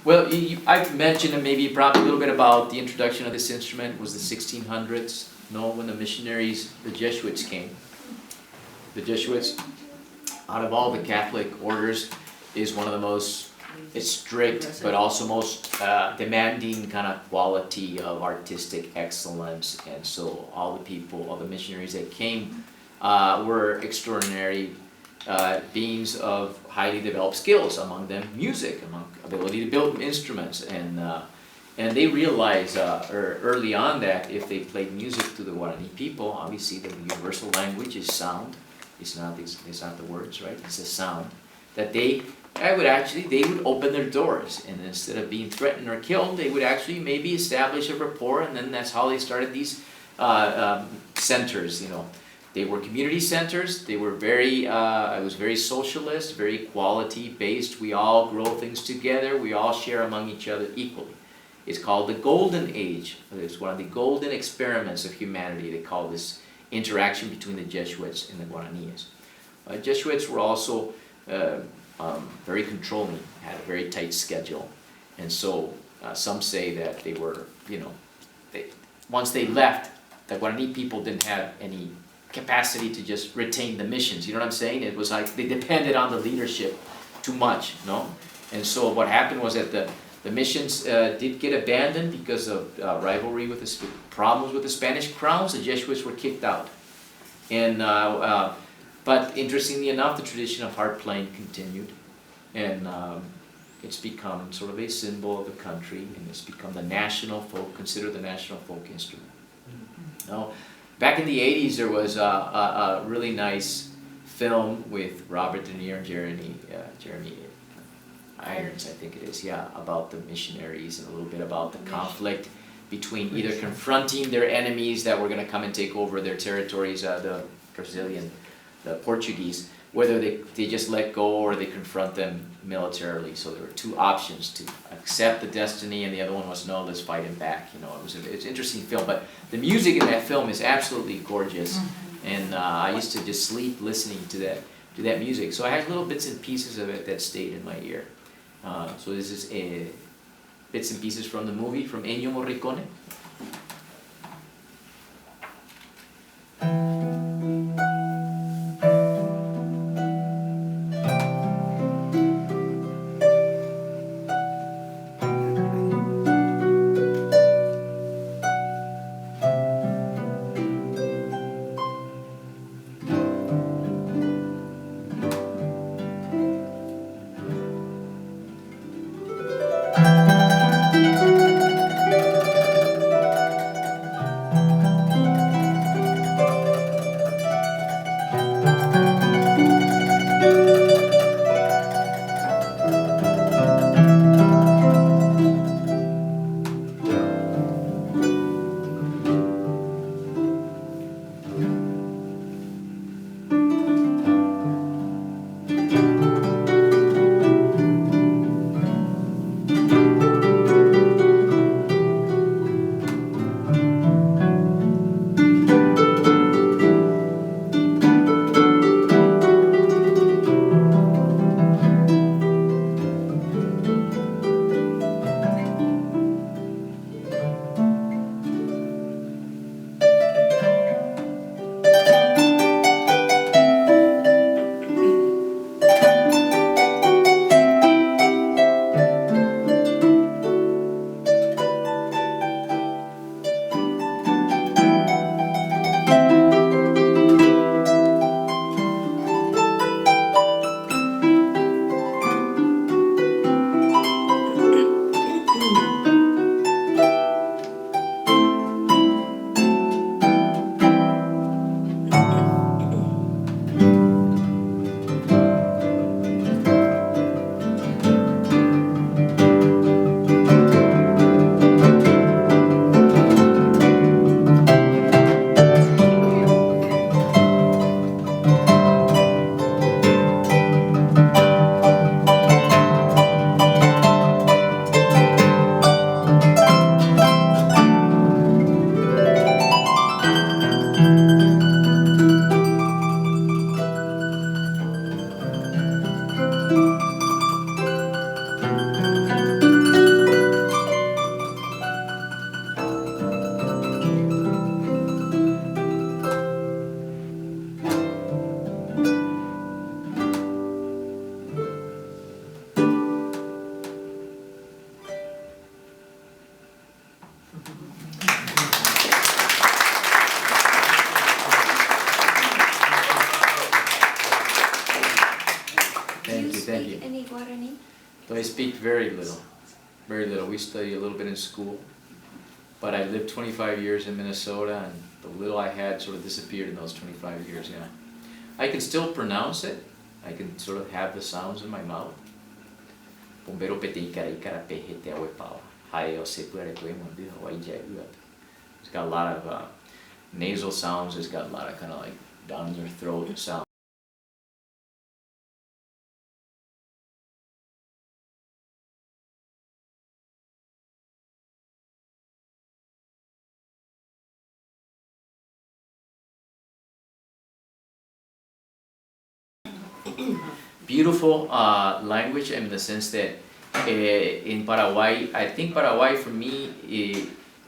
Well, I've mentioned and maybe probably a little bit about the introduction of this instrument was the 1600s, when the missionaries, the Jesuits came. The Jesuits, out of all the Catholic orders, is one of the most strict but also most demanding kind of quality of artistic excellence. And so all the people, all the missionaries that came were extraordinary beings of highly developed skills, among them music, among ability to build instruments, and they realized early on that if they played music to the Guarani people, obviously the universal language is sound. It's not the words, right? It's a sound that they would open their doors, and instead of being threatened or killed, they would actually maybe establish a rapport, and then that's how they started these centers. They were community centers. They were it was very socialist, very quality based. We all grow things together. We all share among each other equally. It's called the Golden Age. It's one of the golden experiments of humanity. They call this interaction between the Jesuits and the Guaraníes. Jesuits were also very controlling, had a very tight schedule, and so some say that they were, once they left, the Guarani people didn't have any capacity to just retain the missions. You know what I'm saying? It was like they depended on the leadership too much, And so what happened was that the missions did get abandoned because of rivalry with problems with the Spanish crowns. The Jesuits were kicked out, and but interestingly enough, the tradition of harp playing continued, and it's become sort of a symbol of the country, and it's become considered the national folk instrument. Now, back in the 80s, there was a really nice film with Robert De Niro and Jeremy Irons, I think it is, about the missionaries and a little bit about the conflict between either confronting their enemies that were going to come and take over their territories, the Brazilian, the Portuguese, whether they just let go or they confront them militarily. So there were two options: to accept the destiny, and the other one was, no, let's fight him back. It's an interesting film, but the music in that film is absolutely gorgeous, and I used to just sleep listening to that music. So I had little bits and pieces of it that stayed in my ear. So this is bits and pieces from the movie, from Ennio Morricone. So I speak very little, very little. We study a little bit in school, but I lived 25 years in Minnesota, and the little I had sort of disappeared in those 25 years, yeah. I can still pronounce it. I can sort of have the sounds in my mouth. It's got a lot of nasal sounds. It's got a lot of kind of like down in your throat sounds. Beautiful language in the sense that in Paraguay, I think Paraguay for me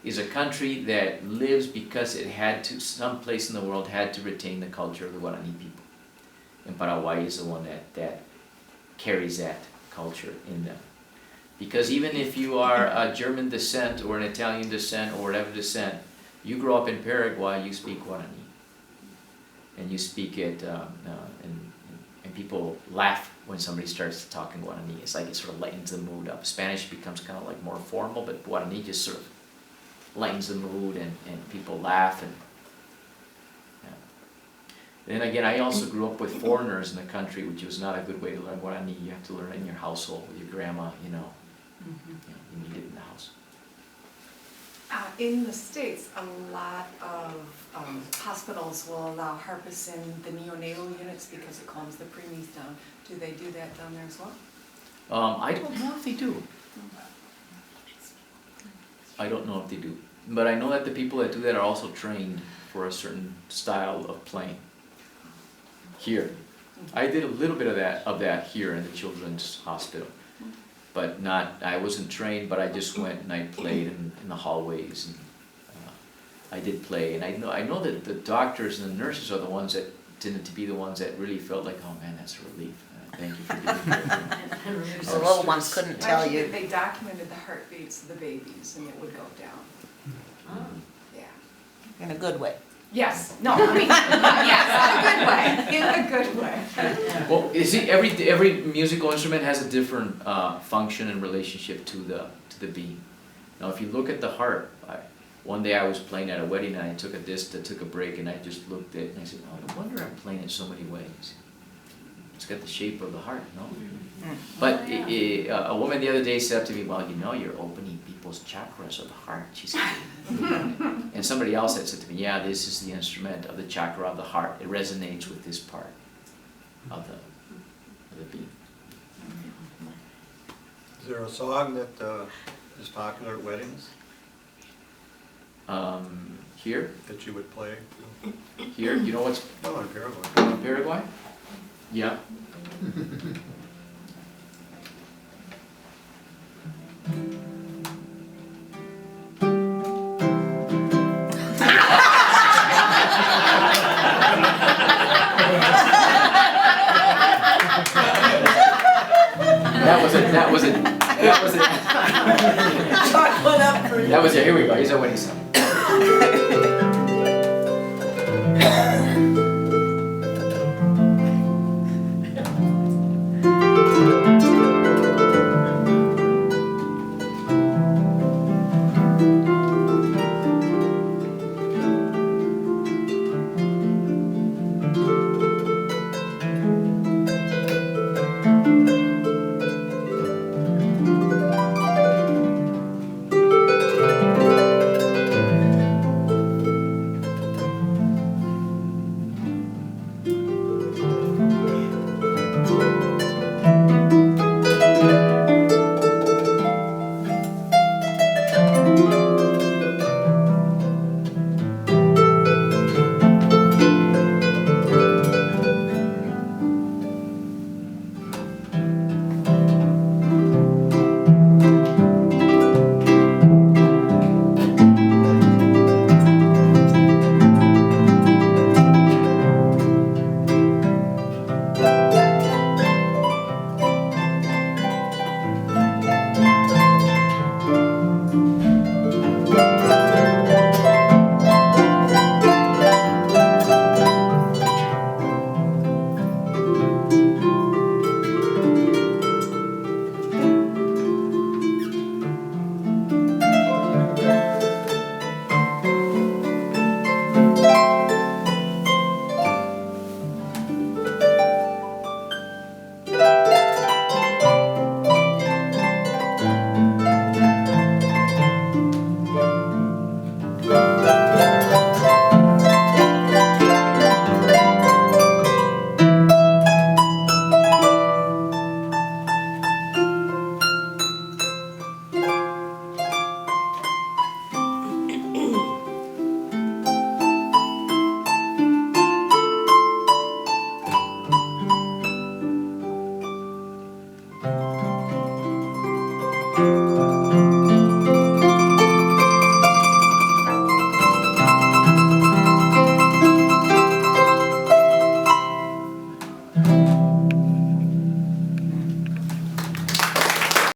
is a country that lives because it had to, some place in the world had to retain the culture of the Guarani people. And Paraguay is the one that carries that culture in them. Because even if you are a German descent or an Italian descent or whatever descent, you grow up in Paraguay, you speak Guarani. And you speak it, and people laugh when somebody starts talking Guarani. It's like it sort of lightens the mood up. Spanish becomes kind of like more formal, but Guarani just sort of lightens the mood, and people laugh. And yeah. Then again, I also grew up with foreigners in the country, which was not a good way to learn Guarani. You have to learn it in your household with your grandma, you know. You need it in the house. In the States, a lot of hospitals will allow harpists in the neonatal units because it calms the preemies down. Do they do that down there as well? I don't know if they do. I don't know if they do. But I know that the people that do that are also trained for a certain style of playing. Here. I did a little bit of that here in the Children's Hospital. But not, I wasn't trained, but I just went and I played in the hallways, and I did play. And I know that the doctors and the nurses are the ones that tended to be the ones that really felt like, oh man, that's a relief. Thank you for doing that. The little ones couldn't tell Actually, you. they documented the heartbeats of the babies, and it would go down. Oh. Yeah. In a good way. Yes. No. I mean, yes, in a good way. In a good way. Well, you see, every musical instrument has a different function and relationship to the beat. Now, if you look at the harp, one day I was playing at a wedding and I took a disc that took a break, and I just looked at it and I said, oh, I wonder I'm playing it so many ways. It's got the shape of the harp, no? But a woman the other day said to me, well, you know, you're opening people's chakras of the heart. She said, and somebody else had said to me, yeah, this is the instrument of the chakra of the heart. It resonates with this part of the beat. Is there a song that is popular at weddings Here? that you would play? Here? You know what's No, in Paraguay. in Paraguay? Yeah. That was it. Here we go. Here's our wedding song. you.